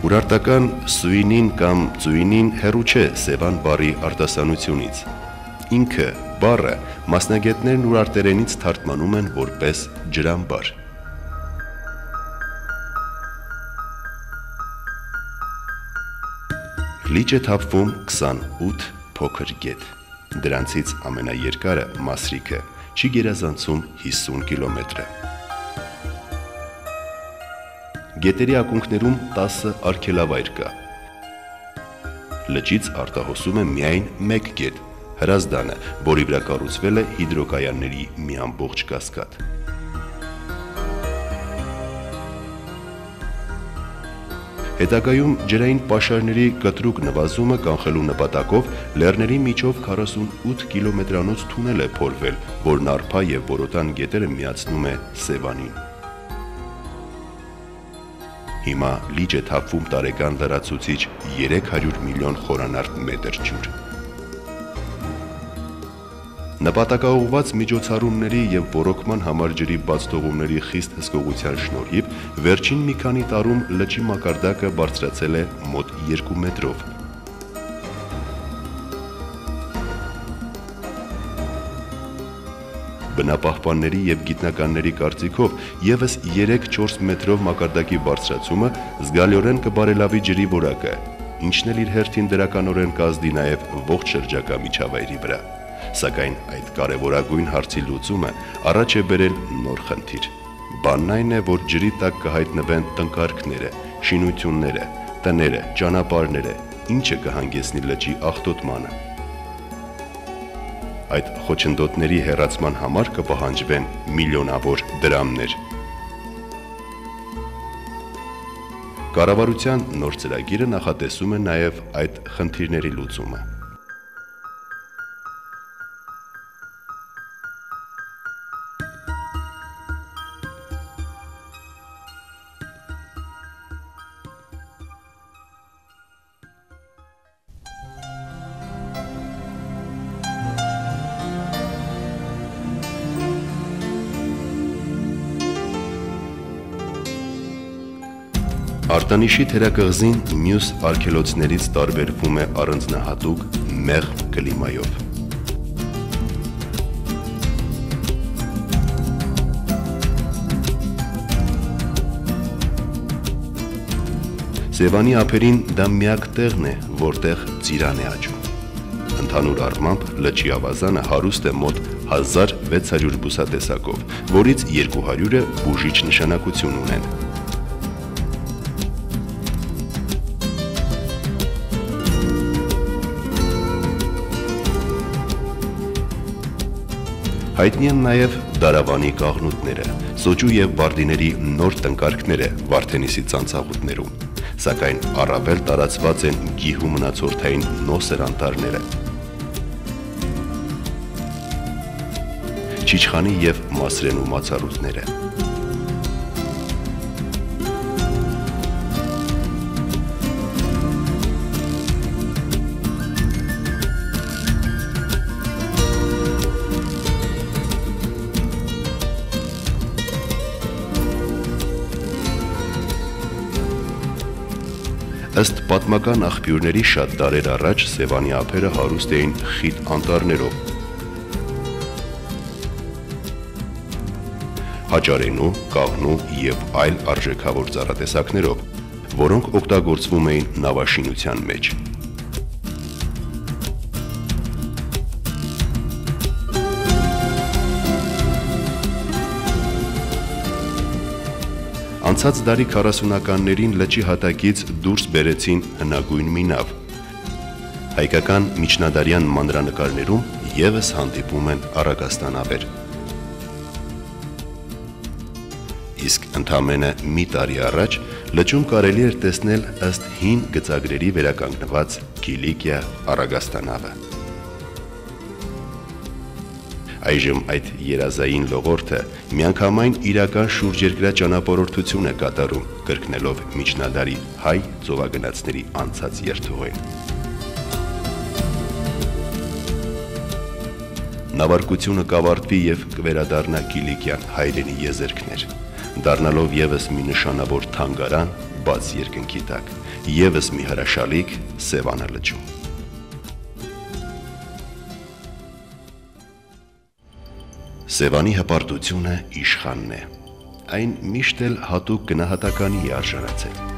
Ուրարտական սույնին կամ ծույնին հեռու չէ Սևան բառի արտասանությունից։ Ինքը բառը մասնագետներն ուրարտերենից թարգմանում են որպես ջրամբար։ Լիճ է թափվում 28 փոքր գետ։ Դրանցից ամենաերկարը Մասրիքը չի գերազանցում 50 կիլոմետրը։ Գետերի ակունքներում 10 արգելավայր կա։ Լճից արտահոսում է միայն մեկ գետ՝ Հրազդանը, որի վրա կառուցվել է հիդրոկայանների մի ամբողջ կասկադ։ Հետագայում ջրային պաշարների կտրուկ նվազումը կանխելու նպատակով լեռների միջով 48 կիլոմետրանոց թունել է փորվել, որն Արփա և Բորոտան գետերը միացնում է Սևանին։ Հիմա լիճ է թափվում տարեկան լրացուցիչ 300 միլիոն խորանարդ մետր ջուր։ Նպատակաուղղված միջոցառումների և ոռոգման համար ջրի բաց թողումների խիստ հսկողության շնորհիվ վերջին մի քանի տարում լճի մակարդակը բարձրացել է մոտ 2 մետրով։ Բնապահպանների և գիտնականների կարծիքով ևս 3-4 մետրով մակարդակի բարձրացումը զգալիորեն կբարելավի ջրի որակը, ինչն էլ իր հերթին դրականորեն կազդի նաև ողջ շրջակա միջավայրի վրա։ Սակայն այդ կարևորագույն հարցի լուծումը առաջ է բերել նոր խնդիր։ Բանն այն է, որ ջրի տակ կհայտնվեն տնկարկները, շինությունները, տները, ճանապարհները, ինչը կհանգեցնի լճի աղտոտմանը։ Այդ խոչընդոտների հեռացման համար կպահանջվեն միլիոնավոր դրամներ։ Կառավարության նոր ծրագիրը նախատեսում է նաև այդ խնդիրների լուծումը։ Արտանիշի թերակղզին մյուս արգելոցներից տարբերվում է առանձնահատուկ մեղմ կլիմայով։ Սևանի ափերին դա միակ տեղն է, որտեղ ծիրան է աճում։ Ընդհանուր առմամբ լճի ավազանը հարուստ է մոտ 1600 բուսատեսակով, որից 200-ը բուժիչ նշանակություն ունեն։ Հայտնի են նաև Դարավանի կաղնուտները, Սոճու և Բարդիների նոր տնկարկները Վարդենիսի ծանծաղուտներում, սակայն առավել տարածված են գիհու մնացորդային նոսր անտառները։ Չիչխանի և Մասրենու մացառուտները։ Ըստ պատմական աղբյուրների շատ դարեր առաջ Սևանի ափերը հարուստ էին խիտ անտառներով, հաճարենու, կաղնու և այլ արժեքավոր ծառատեսակներով, որոնք օգտագործվում էին նավաշինության մեջ։ Անցած դարի 40-ականներին լճի հատակից դուրս բերեցին հնագույն մի նավ։ Հայկական միջնադարյան մանրանկարներում ևս հանդիպում են առագաստանավեր։ Իսկ ընդամենը մի տարի առաջ լճում կարելի էր տեսնել ըստ հին գծագրերի վերականգնված Կիլիկիա առագաստանավը։ Այժմ այդ երազային լողորդը միանգամայն իրական շուրջերկրյա ճանապարհորդություն է կատարում, կրկնելով միջնադարի հայ ծովագնացների անցած երթուղին։ Նավարկությունը կավարտվի և կվերադառնա Կիլիկյան հայրենի եզերքներ, դառնալով ևս մի նշանավոր թանգարան, բաց երկնքի տակ, եւս մի հրաշալիք Սևանը լճում։ Սևանի հպարտությունը իշխանն է։ Այն միշտ էլ հատուկ գնահատականի է արժանացել։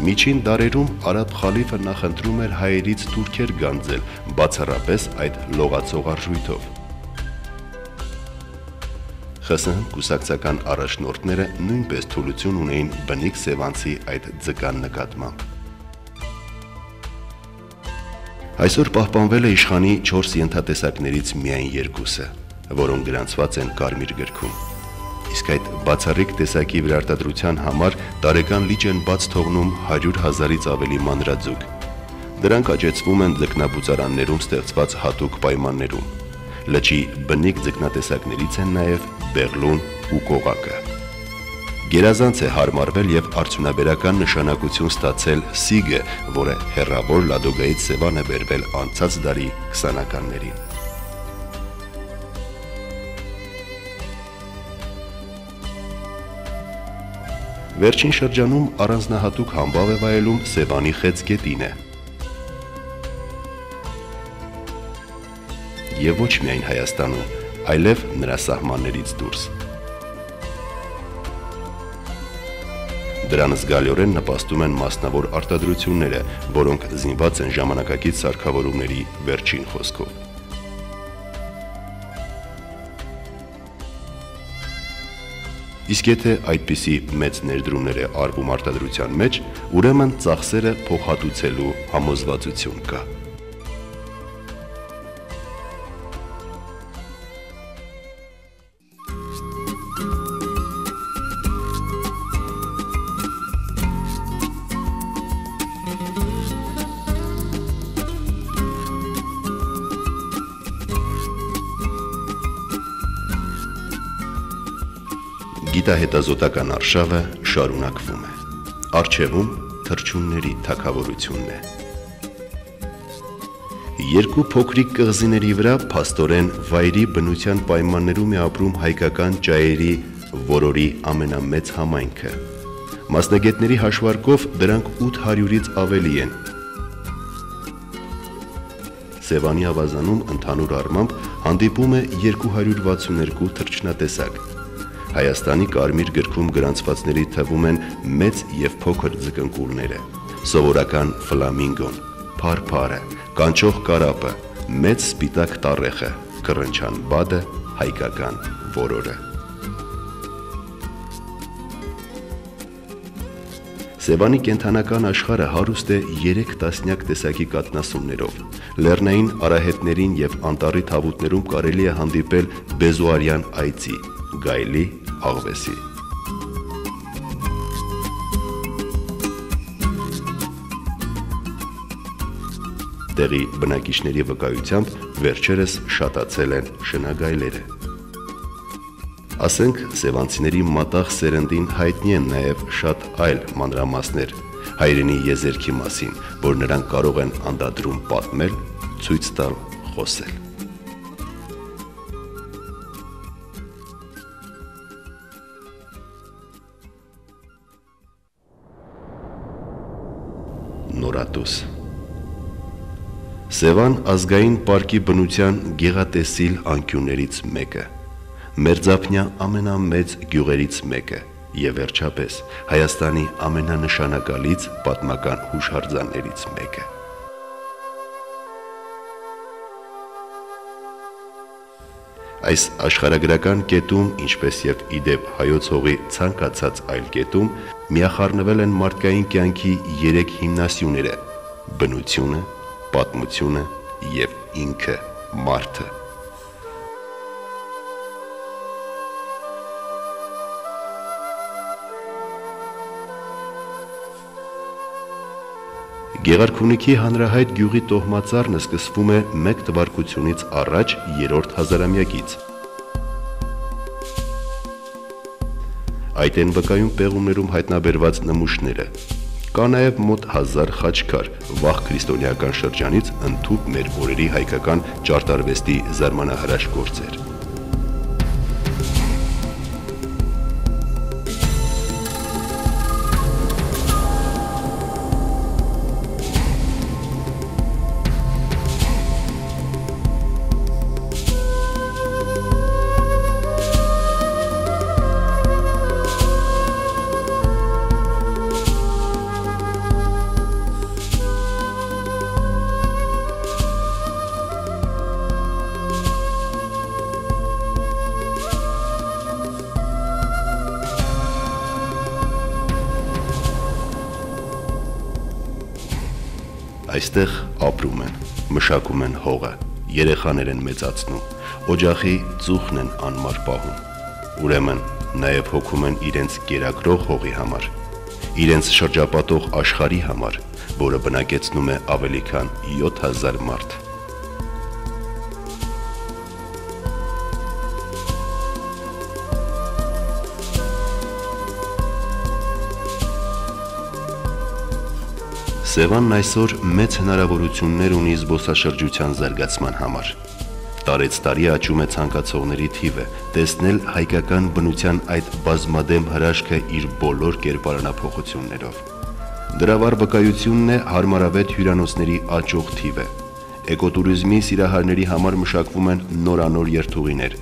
Միջին դարերում արաբ խալիֆը նախընտրում էր հայերից թուրքեր գանձել, բացառապես այդ լողացող արժույթով։ ԽՍՀՄ կուսակցական առաջնորդները նույնպես թուլություն ունեին բնիկ սևանցի այդ ձգան նկատմամբ։ Այսօր պահպանվել է իշխանի 4 ենթատեսակներից միայն 2-ը, որոնք գրանցված են Կարմիր գրքում։ Իսկ այդ բացառիկ տեսակի վերարտադրության համար տարեկան լիճ են բաց թողնում 100,000-ից ավելի մանրաձուկ։ Դրանք աճեցվում են ձկնաբուծարաններում ստեղծված հատուկ պայմաններում։ Լճի բնիկ ձկնատեսակներից են նաև բեղլուն ու կողակը։ Գերազանց է հարմարվել եւ արդյունաբերական նշանակություն ստացել սիգը, որը հեռավոր Լադոգայից Սևան է բերվել անցած դարի 20-ականներին։ Վերջին շրջանում առանձնահատուկ համբավ է վայելում Սևանի Խեցգետինը։ Եվ ոչ միայն Հայաստանում, այլև նրա սահմաններից դուրս։ Դրան զգալիորեն նպաստում են մասնավոր արտադրությունները, որոնք զինված են ժամանակակից սարքավորումների վերջին խոսքով։ Իսկ եթե այդպիսի մեծ ներդրումներ է արվում արտադրության մեջ, ուրեմն ծախսերը փոխհատուցելու համոզվածություն կա։ Գիտահետազոտական արշավը շարունակվում է։ Առջևում թռչունների թագավորությունն է։ Երկու փոքրիկ կղզիների վրա փաստորեն վայրի բնության պայմաններում է ապրում հայկական ճայերի որորի ամենամեծ համայնքը։ Մասնագետների հաշվարկով դրանք 800-ից ավելի են։ Սևանի ավազանում ընդհանուր առմամբ հանդիպում է 262 թռչնատեսակ։ Հայաստանի Կարմիր գրքում գրանցվածների թվում են մեծ եւ փոքր ձկնկուլները, սովորական ֆլամինգոն, փարփարը, կանչող կարապը, մեծ սպիտակ տառեխը, կռնչան բադը, հայկական որորը։ Սևանի կենդանական աշխարհը հարուստ է 3 տասնյակ տեսակի կաթնասուններով։ Լեռնային արահետներին եւ անտառի թավուտներում կարելի է հանդիպել բեզոարյան այծի, գայլի, աղվեսի։ Տեղի բնակիչների վկայությամբ վերջերս շատացել են շնագայլերը։ Ասենք սևանցիների մատաղ սերնդին հայտնի են նաև շատ այլ մանրամասներ հայրենի եզերքի մասին, որ նրանք կարող են անդադրում պատմել, ցույց տալ, խոսել։ Նորատոս Սևան ազգային պարկի բնության գեղատեսիլ անկյուններից մեկը, մերձափնյա ամենամեծ գյուղերից մեկը եւ վերջապես Հայաստանի ամենանշանակալից պատմական հուշարձաններից մեկը։ Այս աշխարհագրական կետում, ինչպես եւ իդեպ հայոց հողի ցանկացած այլ կետում, միախառնվել են մարդկային կյանքի 3 հիմնասյուները՝ բնությունը, պատմությունը եւ ինքը՝ մարդը։ Գեղարքունիքի հանրահայտ գյուղի տոհմածառնը սկսվում է 1 թվարկությունից առաջ 3-րդ հազարամյակից։ Այդ են վկայում պեղումներում հայտնաբերված նմուշները։ Կա նաև մոտ 1000 խաչքար, վաղ քրիստոնեական շրջանից ընդհուպ մեր օրերի հայկական ճարտարվեստի զարմանահրաշ գործեր։ Այստեղ ապրում են, մշակում են հողը, երեխաներ են մեծացնում, օջախի ծուխն են անմար պահում, ուրեմն նաև հոգում են իրենց կերակրող հողի համար, իրենց շրջապատող աշխարհի համար, որը բնակեցնում է ավելի քան 7000 մարդ։ Սևանն այսօր մեծ հնարավորություններ ունի զբոսաշրջության զարգացման համար։ Տարեցտարի աճում է ցանկացողների թիվը տեսնել հայկական բնության այդ բազմադեմ հրաշքը իր բոլոր կերպարանափոխություններով։ Դրա վառ վկայությունն է հարմարավետ հյուրանոցների աճող թիվը։ Էկոտուրիզմի սիրահարների համար մշակվում են նորանոր երթուղիներ։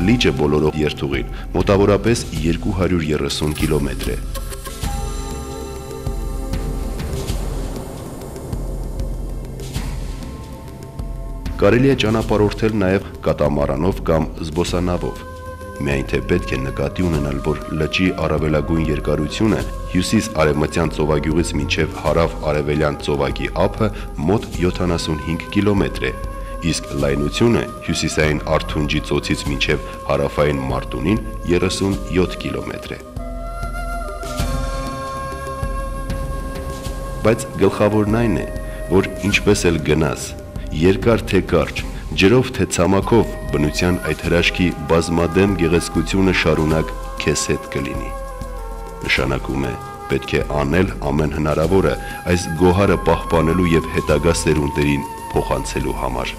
Լիճը բոլորով երթուղին մոտավորապես 230 կիլոմետր է։ Կարելի է ճանապարհորդել նաև կատամարանով կամ զբոսանավով։ Միայն թե պետք է նկատի ունենալ, որ լճի առավելագույն երկարությունը հյուսիս-արևմտյան ծովագյուղից մինչև հարավ-արևելյան ծովագի ափը մոտ 75 կիլոմետր է, իսկ լայնությունը հյուսիսային Արթունջի ծոցից մինչև հարավային Մարտունին 37 կիլոմետր է։ Բայց գլխավորն այն է, որ ինչպես էլ գնաս, երկար թե կարճ, ջրով թե ցամաքով բնության այդ հրաշքի բազմադեմ գեղեցկությունը շարունակ քեզ հետ կլինի։ Նշանակում է, պետք է անել ամեն հնարավորը այս գոհարը պահպանելու եւ հետագա սերունդերին փոխանցելու համար։